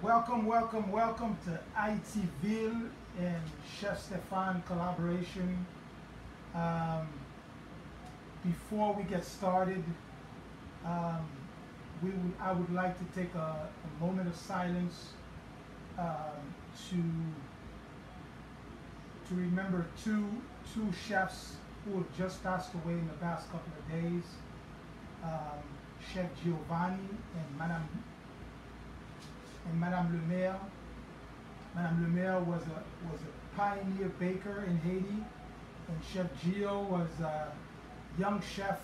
Welcome to HaitiVille and Chef Stephan collaboration. Before we get started, I would like to take a moment of silence to remember two chefs who have just passed away in the past couple of days. Chef Giovanni and Madame Le Maire. Madame Le Maire was a pioneer baker in Haiti, and Chef Gio was a young chef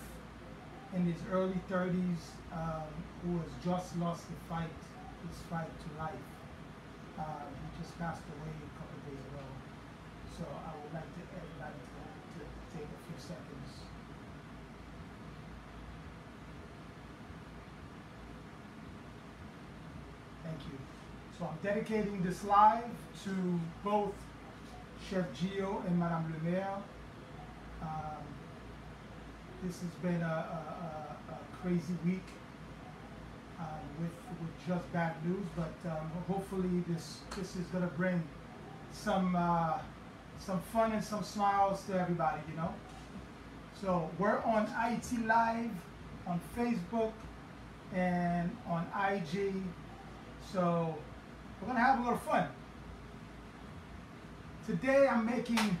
in his early 30s who has just lost his fight to life. He just passed away a couple of days ago. So I would like everybody to take a few seconds. Thank you. So I'm dedicating this live to both Chef Gio and Madame Le Maire. This has been a crazy week with just bad news, but hopefully this is going to bring some fun and some smiles to everybody, you know. So we're on IT Live, on Facebook, and on IG. So we're gonna have a little fun. Today I'm making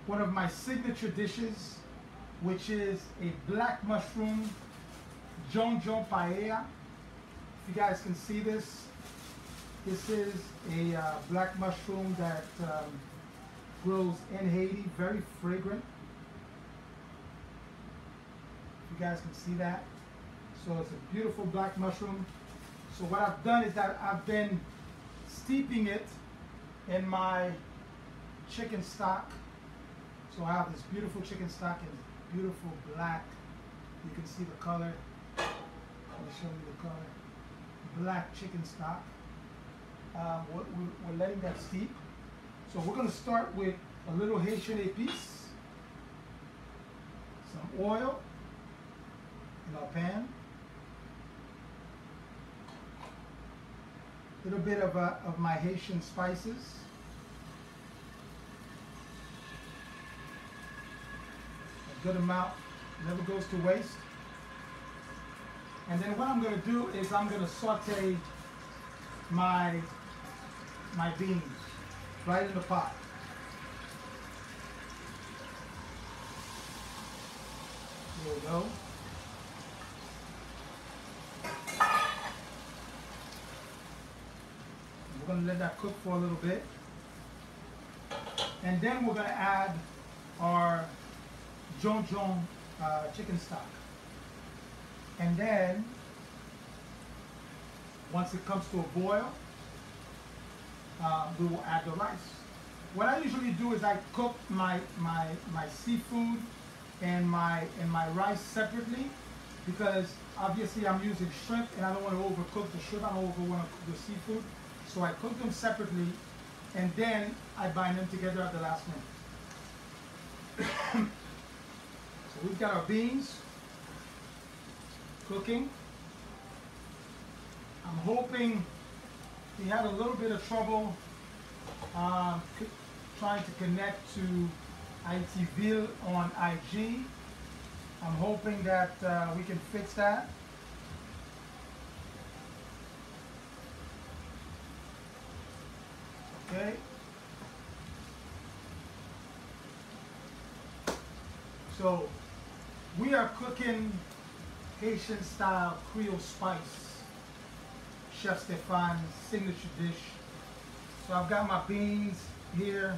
one of my signature dishes, which is a black mushroom Djondjon Paella. If you guys can see this, this is a black mushroom that grows in Haiti, very fragrant. If you guys can see that. So it's a beautiful black mushroom. So what I've done is that I've been steeping it in my chicken stock. So I have this beautiful chicken stock and beautiful black. You can see the color. Let me show you the color. Black chicken stock. We're letting that steep. So we're going to start with a little Haitian épices, some oil in our pan. A little bit of my Haitian spices. A good amount, never goes to waste. And then what I'm going to do is I'm going to saute my beans right in the pot. There we go. We're going to let that cook for a little bit. And then we're going to add our Djondjon chicken stock. And then, once it comes to a boil, we will add the rice. What I usually do is I cook my seafood and my rice separately, because obviously I'm using shrimp and I don't want to overcook the shrimp. I don't want to cook the seafood. So I cook them separately, and then I bind them together at the last minute. So we've got our beans cooking. I'm hoping we had a little bit of trouble trying to connect to HaitiVille on IG. I'm hoping that we can fix that. Okay. So we are cooking Haitian style Creole spice, Chef Stephan's signature dish. So I've got my beans here,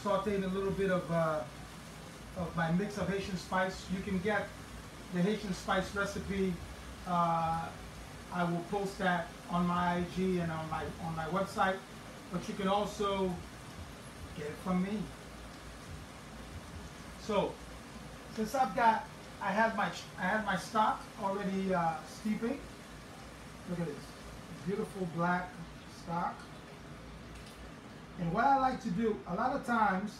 sauteing a little bit of my mix of Haitian spice. You can get the Haitian spice recipe. I will post that on my IG and on my website, but you can also get it from me. So since I had my stock already steeping. Look at this beautiful black stock. And what I like to do a lot of times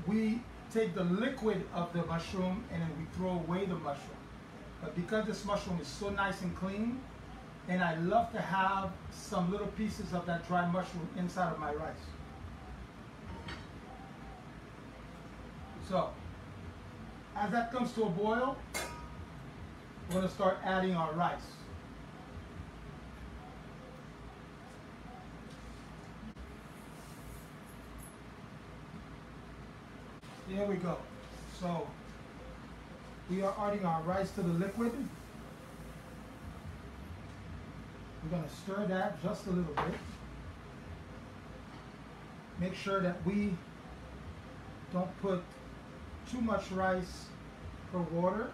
we take the liquid of the mushroom and then we throw away the mushroom. But because this mushroom is so nice and clean, and I love to have some little pieces of that dry mushroom inside of my rice. So, as that comes to a boil, we're going to start adding our rice. Here we go. So, we are adding our rice to the liquid. We're going to stir that just a little bit. Make sure that we don't put too much rice per water.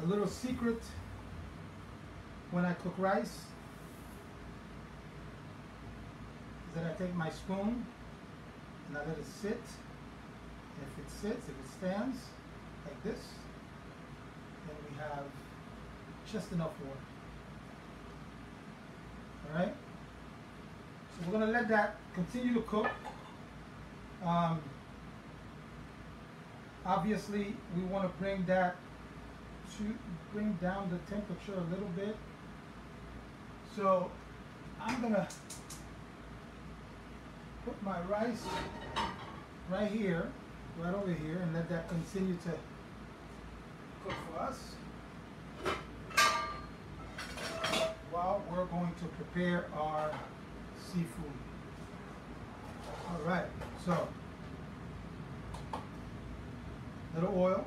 A little secret when I cook rice is that I take my spoon and I let it sit. If it sits, if it stands like this, then we have just enough water. All right? So we're going to let that continue to cook. Obviously, we want to bring down the temperature a little bit. So I'm going to put my rice right here, right over here, and let that continue to cook for us while we're going to prepare our seafood. All right, so little oil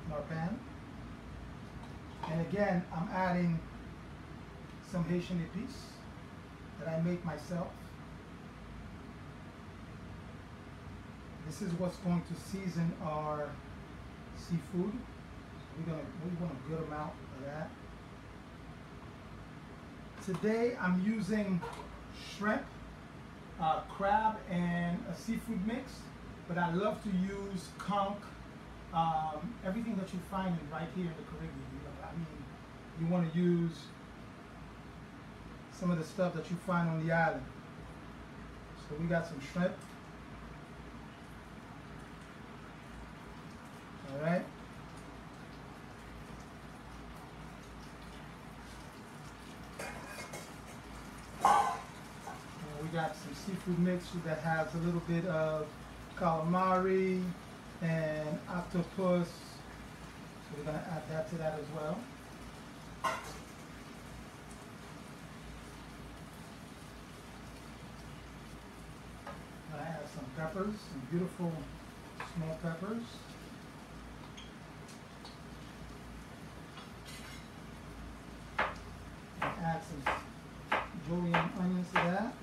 in our pan, and again I'm adding some Haitian épices that I make myself. This is what's going to season our seafood. We want a good amount of that. Today I'm using shrimp, crab, and a seafood mix, but I love to use conch, everything that you find right here in the Caribbean. I mean, you want to use some of the stuff that you find on the island. So we got some shrimp. All right. And we got some seafood mix that has a little bit of calamari and octopus. So we're going to add that to that as well. I add some peppers, some beautiful small peppers. Add some julienne onions to that.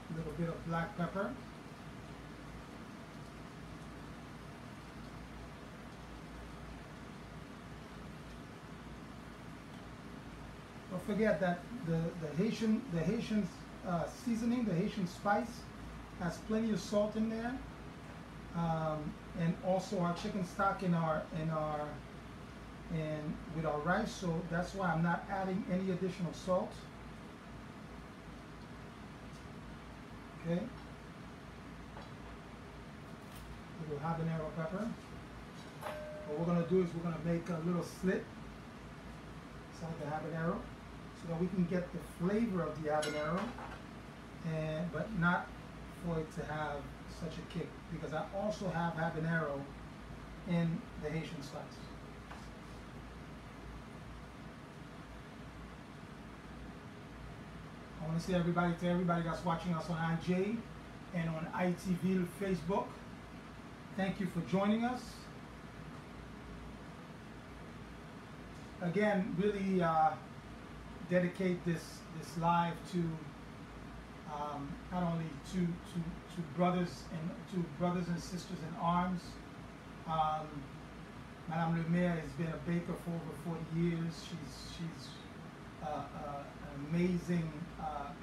A little bit of black pepper. Don't forget that the Haitian seasoning, the Haitian spice, has plenty of salt in there, and also our chicken stock with our rice. So that's why I'm not adding any additional salt. Okay. A little habanero pepper. What we're going to do is we're going to make a little slit inside the habanero, so that we can get the flavor of the habanero, but not for it to have such a kick, because I also have habanero in the Haitian spice. I want to say to everybody that's watching us on IJ and on HaitiVille Facebook, thank you for joining us. Again, really dedicate this live to not only to brothers and sisters in arms. Madame Le Maire has been a baker for over 40 years. She's an amazing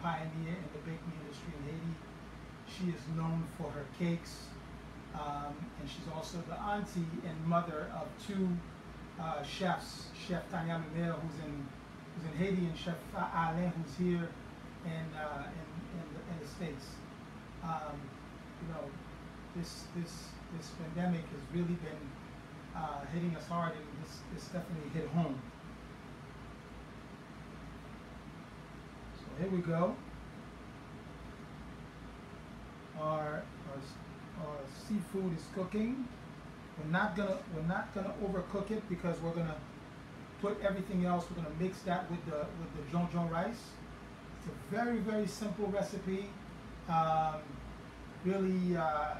pioneer in the baking industry in Haiti. She is known for her cakes, and she's also the auntie and mother of two chefs, Chef Tanya Lumiere, who's in Haiti, and Chef Alain, who's here in the States. You know, this pandemic has really been hitting us hard, and this definitely hit home. So here we go. Our seafood is cooking. We're not gonna overcook it because we're gonna put everything else. We're gonna mix that with the Djondjon rice. It's a very, very simple recipe. Really, you know,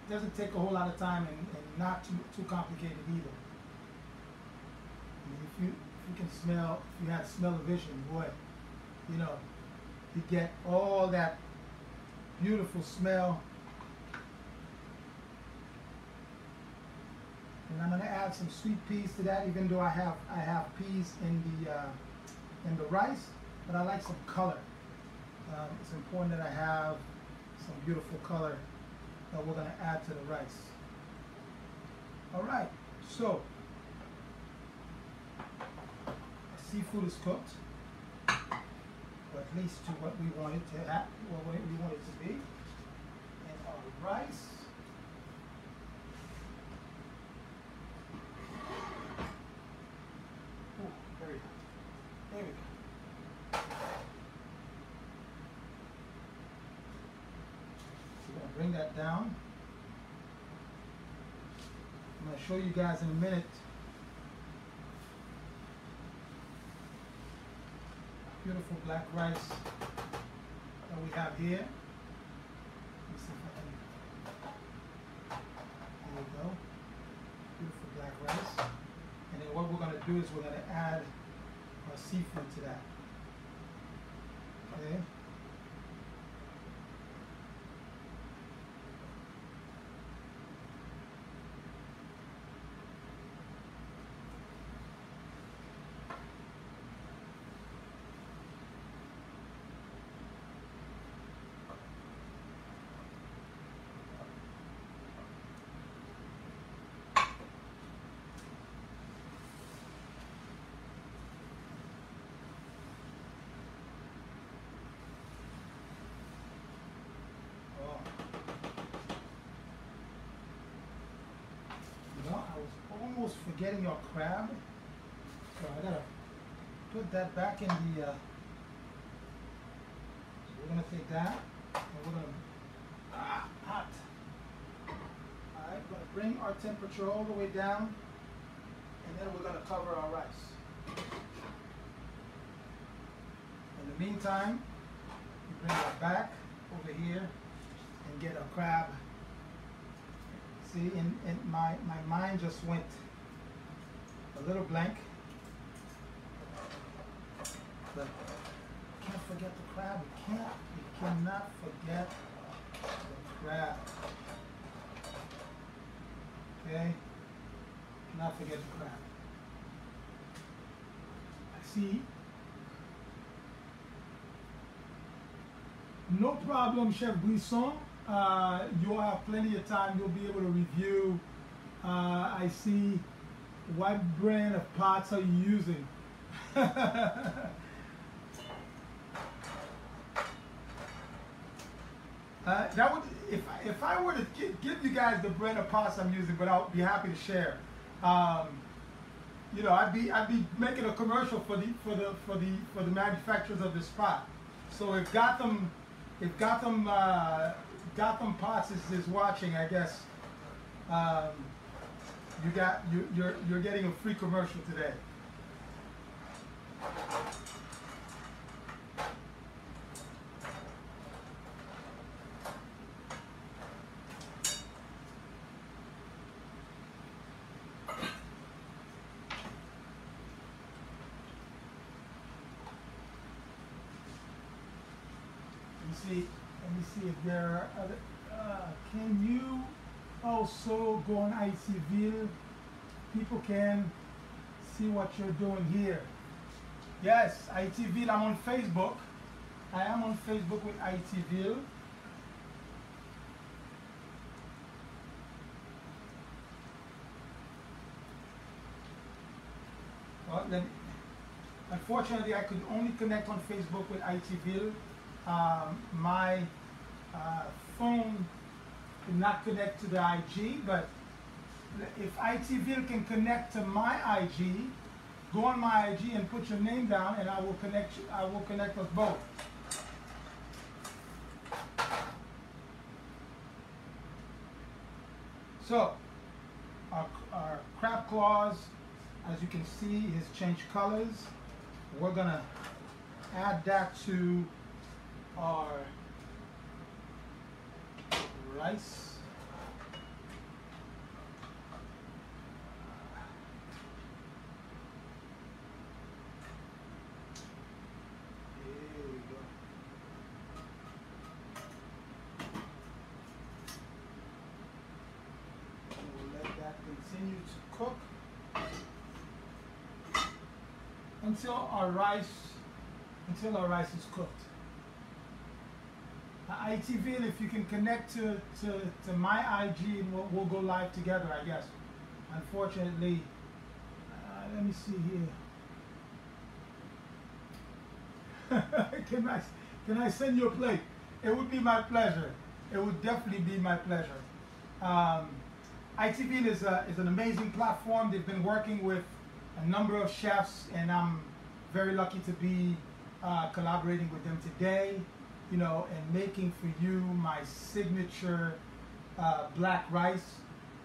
doesn't take a whole lot of time and not too complicated either. I mean, if you can smell, if you had smell-o-vision, boy, you know, you get all that beautiful smell. And I'm going to add some sweet peas to that, even though I have peas in the rice, but I like some color. It's important that I have some beautiful color that we're going to add to the rice. All right, so the seafood is cooked, or at least to what we want it to have, what we want it to be. And our rice. Ooh, very hot. There we go. So we're going to bring that down. I'm going to show you guys in a minute beautiful black rice that we have here. Let me see if I can. There we go. Beautiful black rice. And then what we're going to do is we're going to add our seafood to that. Okay. Almost forgetting your crab, so I gotta put that back in the. So we're gonna take that and we're gonna hot. All right, we're gonna bring our temperature all the way down, and then we're gonna cover our rice. In the meantime, we bring it back over here and get our crab. See, and my mind just went a little blank, but you can't forget the crab. You cannot forget the crab. Okay, cannot forget the crab. I see. No problem, Chef Brisson. You'll have plenty of time. You'll be able to review. I see. What brand of pots are you using? That would, if I were to give you guys the brand of pots I'm using, but I'll be happy to share. You know, I'd be making a commercial for the manufacturers of this pot. So if Gotham Pots is watching, I guess you're getting a free commercial today. Let me see if there are other. Can you also go on HaitiVille? People can see what you're doing here. Yes, HaitiVille. I'm on Facebook. I am on Facebook with HaitiVille. Unfortunately, I could only connect on Facebook with HaitiVille. My phone did not connect to the IG, but if HaitiVille can connect to my IG, go on my IG and put your name down, and I will connect you. I will connect us both. So, our crab claws, as you can see, has changed colors. We're gonna add that to our rice. Continue to cook until our rice is cooked. HaitiVille, if you can connect to my IG, and we'll go live together, I guess. Unfortunately, let me see here. Can I send you a plate? It would be my pleasure. It would definitely be my pleasure. HaitiVille is an amazing platform. They've been working with a number of chefs, and I'm very lucky to be collaborating with them today, you know, and making for you my signature black rice.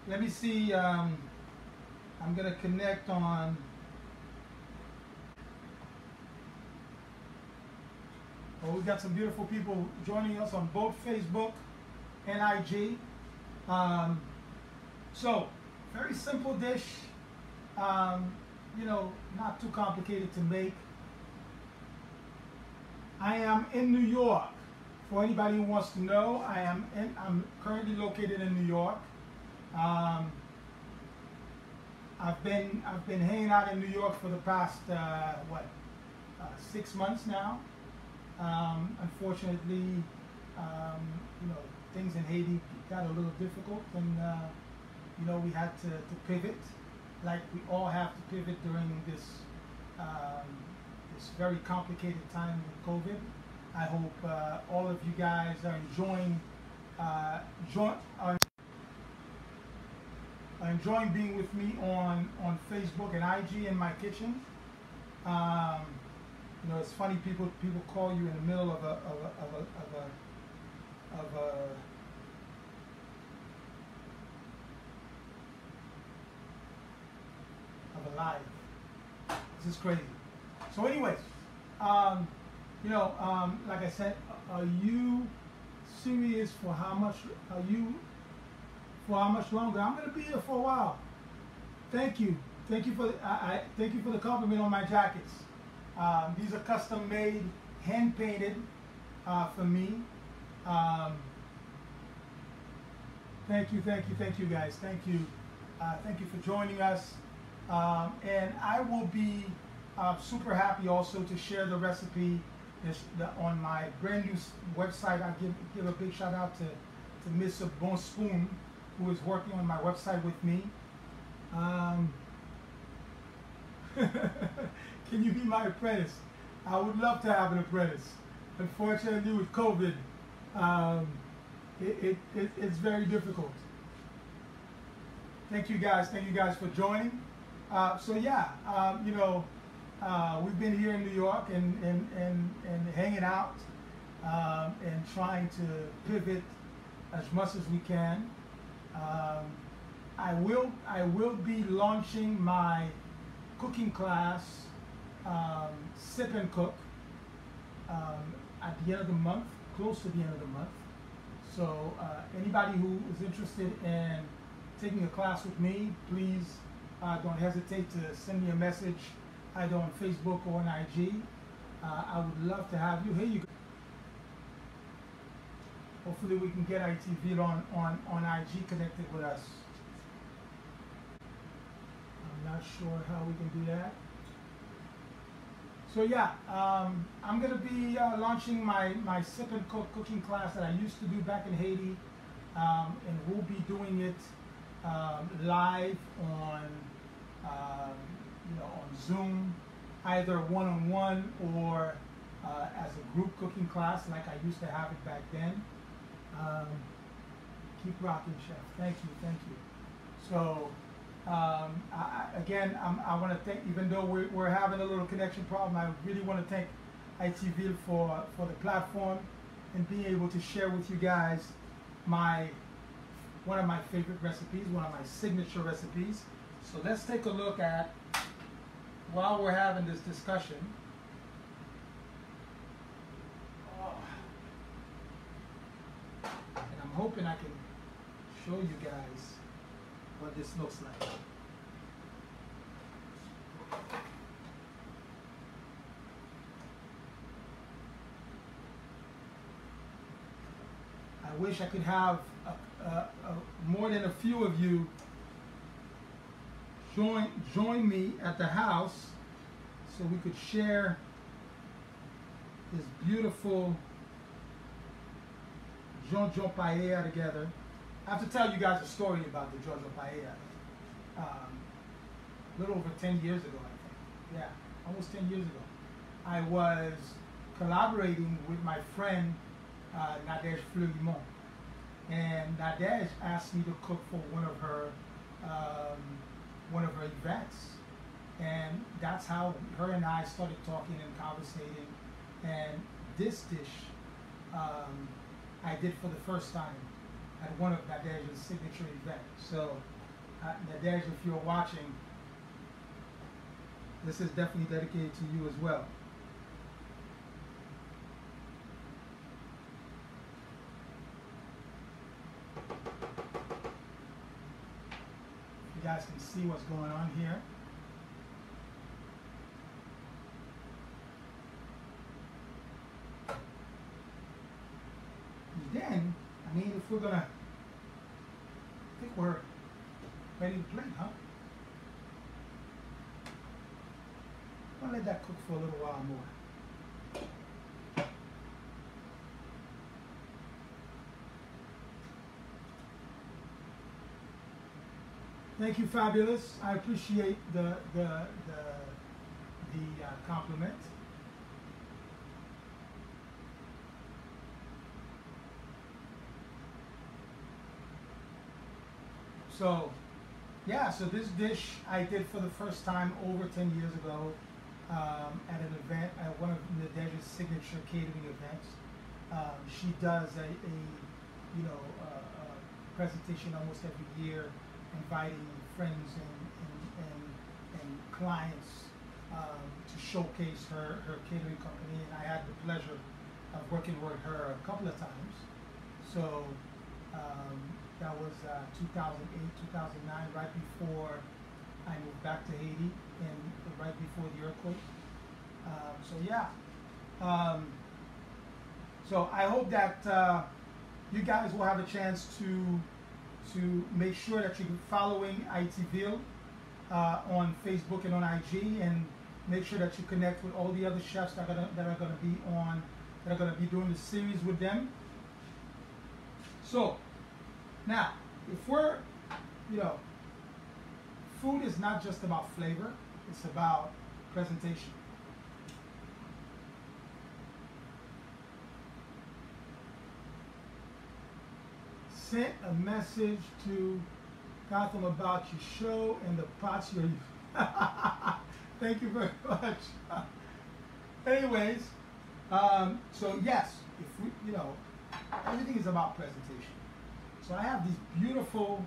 Let me see, I'm gonna connect on, we got some beautiful people joining us on both Facebook and IG. So, very simple dish, you know, not too complicated to make. I am in New York. For anybody who wants to know, I'm currently located in New York. I've been hanging out in New York for the past 6 months now. Unfortunately, you know, things in Haiti got a little difficult, and you know, we had to pivot, like we all have to pivot during this this very complicated time with COVID. I hope all of you guys are enjoying being with me on Facebook and IG in my kitchen. You know, it's funny, people call you in the middle of a live. This is crazy. So anyways, you know, like I said, are you serious for how much? For how much longer? I'm gonna be here for a while. Thank you for thank you for the compliment on my jackets. These are custom made, hand painted for me. Thank you guys. Thank you for joining us. And I will be super happy also to share the recipe on my brand new website. I give a big shout out to Miss Bon Spoon, who is working on my website with me. Can you be my apprentice? I would love to have an apprentice. Unfortunately, with COVID, it's very difficult. Thank you guys for joining. So yeah, you know, we've been here in New York and hanging out and trying to pivot as much as we can. I will be launching my cooking class, Sip and Cook, at the end of the month, close to the end of the month. So anybody who is interested in taking a class with me, please don't hesitate to send me a message either on Facebook or on IG. I would love to have you. Here you go. Hopefully we can get HaitiVille on IG connected with us. I'm not sure how we can do that. So yeah, I'm going to be launching my Sip and Cook cooking class that I used to do back in Haiti, and we'll be doing it live on you know, on Zoom, either one-on-one or as a group cooking class like I used to have it back then. Keep rocking, Chef. Thank you, thank you. So, again, I want to thank, even though we're having a little connection problem, I really want to thank HaitiVille for the platform and being able to share with you guys one of my favorite recipes, one of my signature recipes. So let's take a look at, while we're having this discussion, and I'm hoping I can show you guys what this looks like. I wish I could have more than a few of you join me at the house so we could share this beautiful Djondjon Paella together. I have to tell you guys a story about the Djondjon Paella. A little over 10 years ago, I think. Yeah, almost 10 years ago. I was collaborating with my friend Nadège Fleurimont. And Nadège asked me to cook for one of her events. And that's how her and I started talking and conversating. And this dish I did for the first time at one of Nadège's signature events. So, Nadège, if you're watching, this is definitely dedicated to you as well. You guys can see what's going on here. Then, I mean, if we're gonna, I think we're ready to plate, huh? I'm gonna let that cook for a little while more. Thank you, Fabulous. I appreciate the compliment. So, yeah, so this dish I did for the first time over 10 years ago at an event, at one of Nadège's signature catering events. She does a presentation almost every year, inviting friends and clients to showcase her catering company. And I had the pleasure of working with her a couple of times. So, that was 2008, 2009, right before I moved back to Haiti and right before the earthquake. So yeah. So I hope that you guys will have a chance to make sure that you're following HaitiVille on Facebook and on IG, and make sure that you connect with all the other chefs that are gonna be doing the series with them. So. Now, if we're, food is not just about flavor, it's about presentation. Sent a message to Gotham about your show and the pots you're using. Thank you very much. Anyways, so yes, if we, everything is about presentation. So I have these beautiful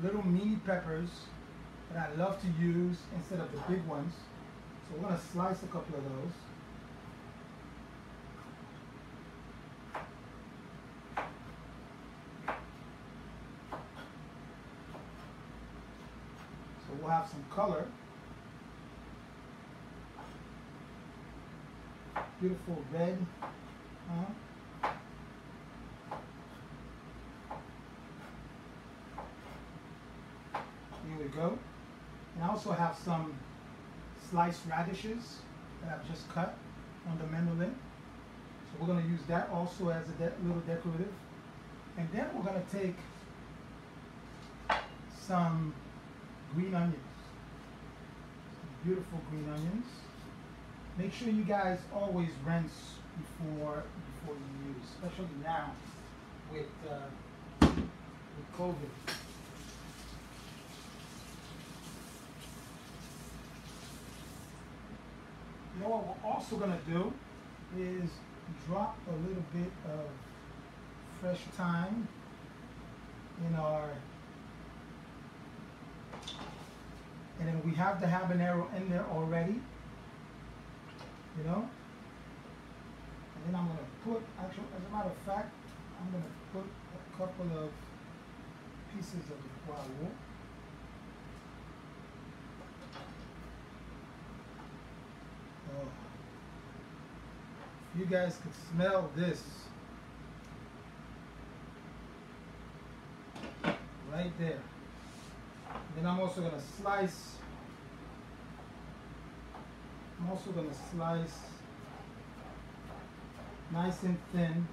little mini peppers that I love to use instead of the big ones. So we're going to slice a couple of those. So we'll have some color. Beautiful red. Here we go. And I also have some sliced radishes that I've just cut on the mandolin. So we're going to use that also as a little decorative. And then we're going to take some green onions. beautiful green onions. Make sure you guys always rinse before you use, especially now with COVID. You know what we're also gonna do is drop a little bit of fresh thyme in our, and then we have the habanero in there already, you know. And then I'm gonna put, actually, as a matter of fact, I'm gonna put a couple of pieces of the poivre. Oh. If you guys could smell this right there. Then I'm also gonna slice. Nice and thin.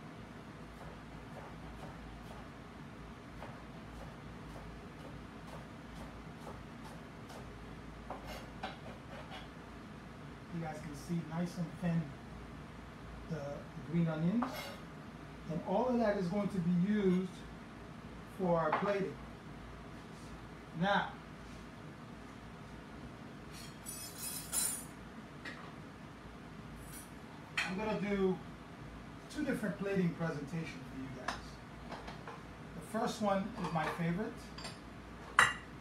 You guys can see nice and thin the green onions. And all of that is going to be used for our plating. Now, I'm going to do two different plating presentations for you guys. The first one is my favorite.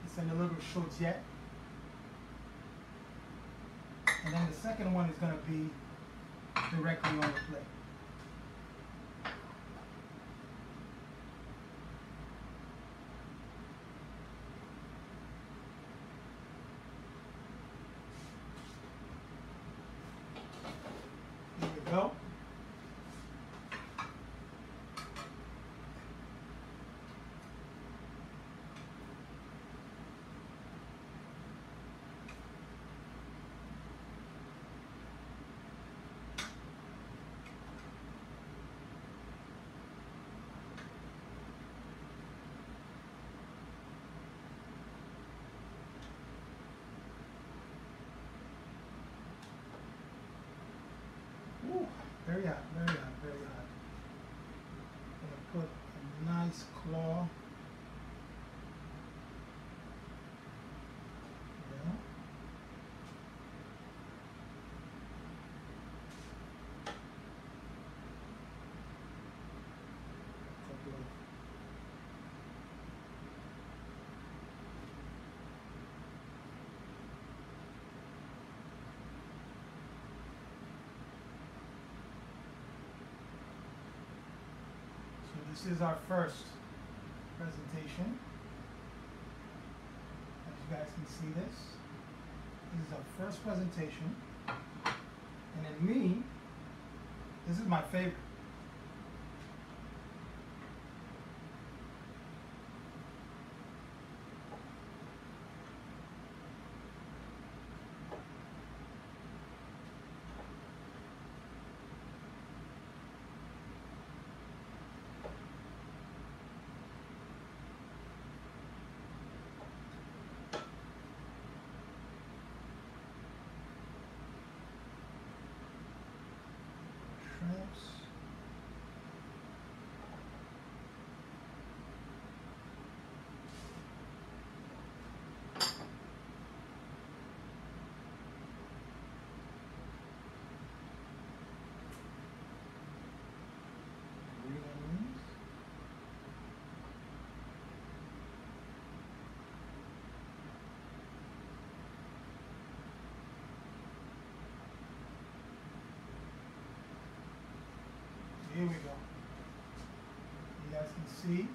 It's in a little chaudette. And then the second one is going to be directly on the plate. Here we go. Ooh, very hot, very hot, very hot. I'm going to put a nice claw. Yeah. Couple of This is our first presentation. As you guys can see this is our first presentation. And in me, this is my favorite. Shrimps. Green onions. Here we go. You guys can see.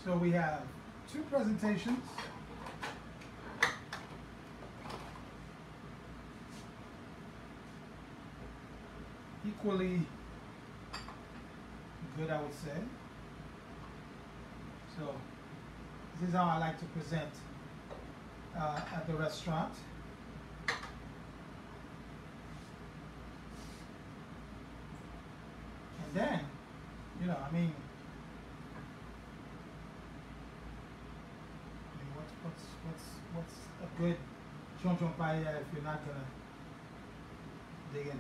So we have two presentations. Equally good, I would say. So this is how I like to present at the restaurant. Then, you know, I mean good Djondjon Paella if you're not gonna dig in it.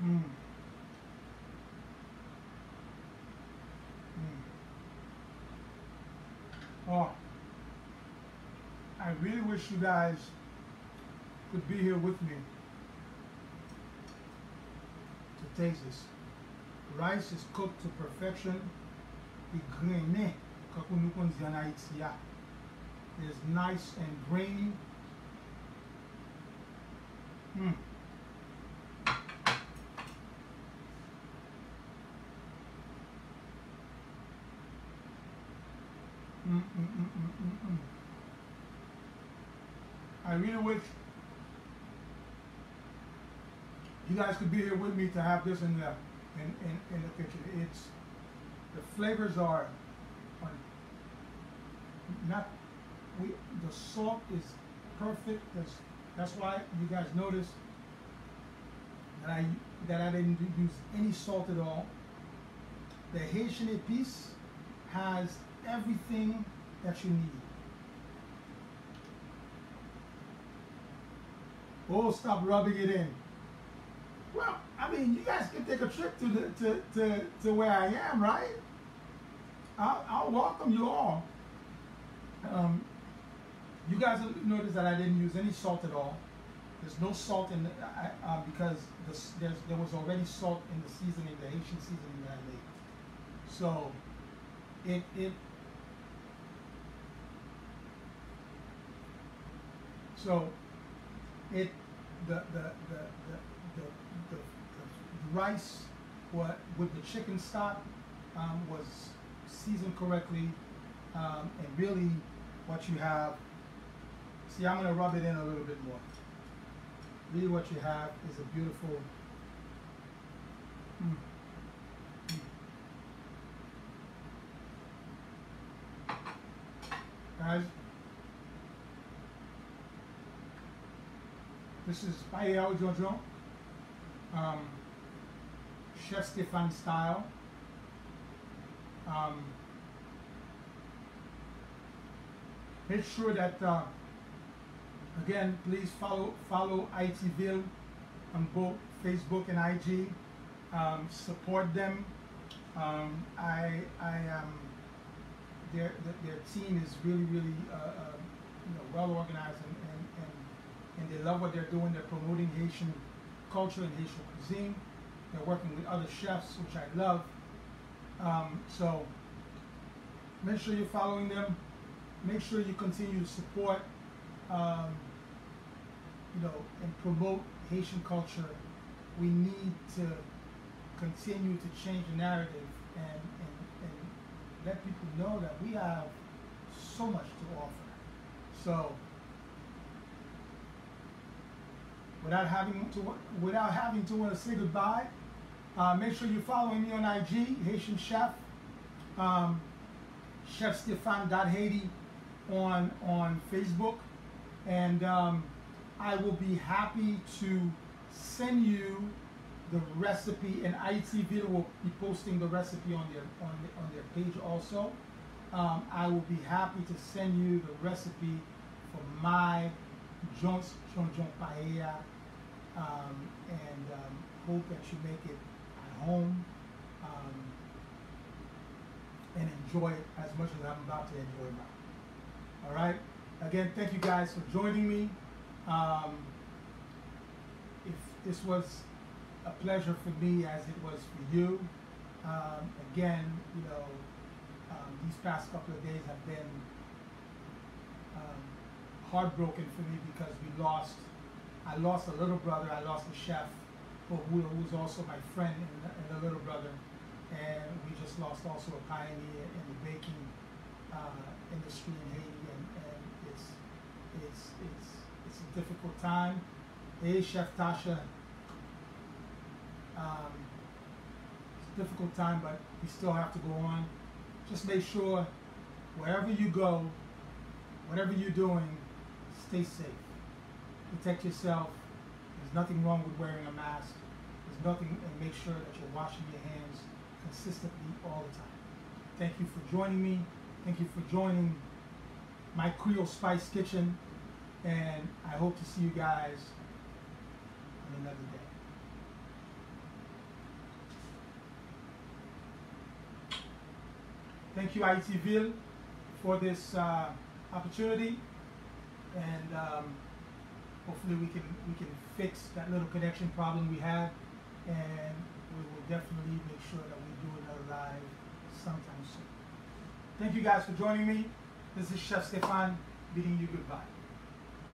Mm. Mm. Oh, I really wish you guys could be here with me to taste this. Rice is cooked to perfection. The grainy, comme nous dit en Haïti, is nice and grainy. Mm. I really wish you guys could be here with me to have this in the kitchen. It's the flavors are not the salt is perfect. That's why you guys notice that I didn't use any salt at all. The Haitian épice has everything that you need. Oh, stop rubbing it in. Well, I mean, you guys can take a trip to where I am, right? I'll welcome you all. You guys will notice that I didn't use any salt at all. There's no salt in because there was already salt in the seasoning, the Haitian seasoning that I made. So the rice with the chicken stock was seasoned correctly, and really what you have, see, I'm going to rub it in a little bit more. Really what you have is a beautiful guys, this is Paella with Djondjon, Chef Stephan style. Make sure that again, please follow HaitiVille on both Facebook and IG. Support them. Their team is really well organized, and they love what they're doing. They're promoting Haitian culture and Haitian cuisine. They're working with other chefs, which I love. So make sure you're following them. Make sure you continue to support, and promote Haitian culture. We need to continue to change the narrative and let people know that we have so much to offer. So, without having to say goodbye, make sure you're following me on IG, Haitian Chef, Chef Stephan.Haiti on Facebook, and I will be happy to send you the recipe, and HaitiVille will be posting the recipe on their page also. I will be happy to send you the recipe for my Djondjon Paella, and hope that you make it at home and enjoy it as much as I'm about to enjoy now. All right. Again, thank you guys for joining me. If this was a pleasure for me as it was for you, again, these past couple of days have been heartbroken for me because I lost a little brother, I lost a chef who was also my friend and a little brother, and we just lost also a pioneer in the baking industry in Haiti, and it's a difficult time. Hey, Chef Tasha, it's a difficult time, but we still have to go on. Just make sure wherever you go, whatever you're doing, stay safe. Protect yourself. There's nothing wrong with wearing a mask. There's nothing, and make sure that you're washing your hands consistently all the time. Thank you for joining me. Thank you for joining my Creole Spice Kitchen, and I hope to see you guys on another day. Thank you, HaitiVille, for this opportunity, and hopefully we can fix that little connection problem we had, and we will definitely make sure that we do another live sometime soon. Thank you guys for joining me. This is Chef Stephan bidding you goodbye.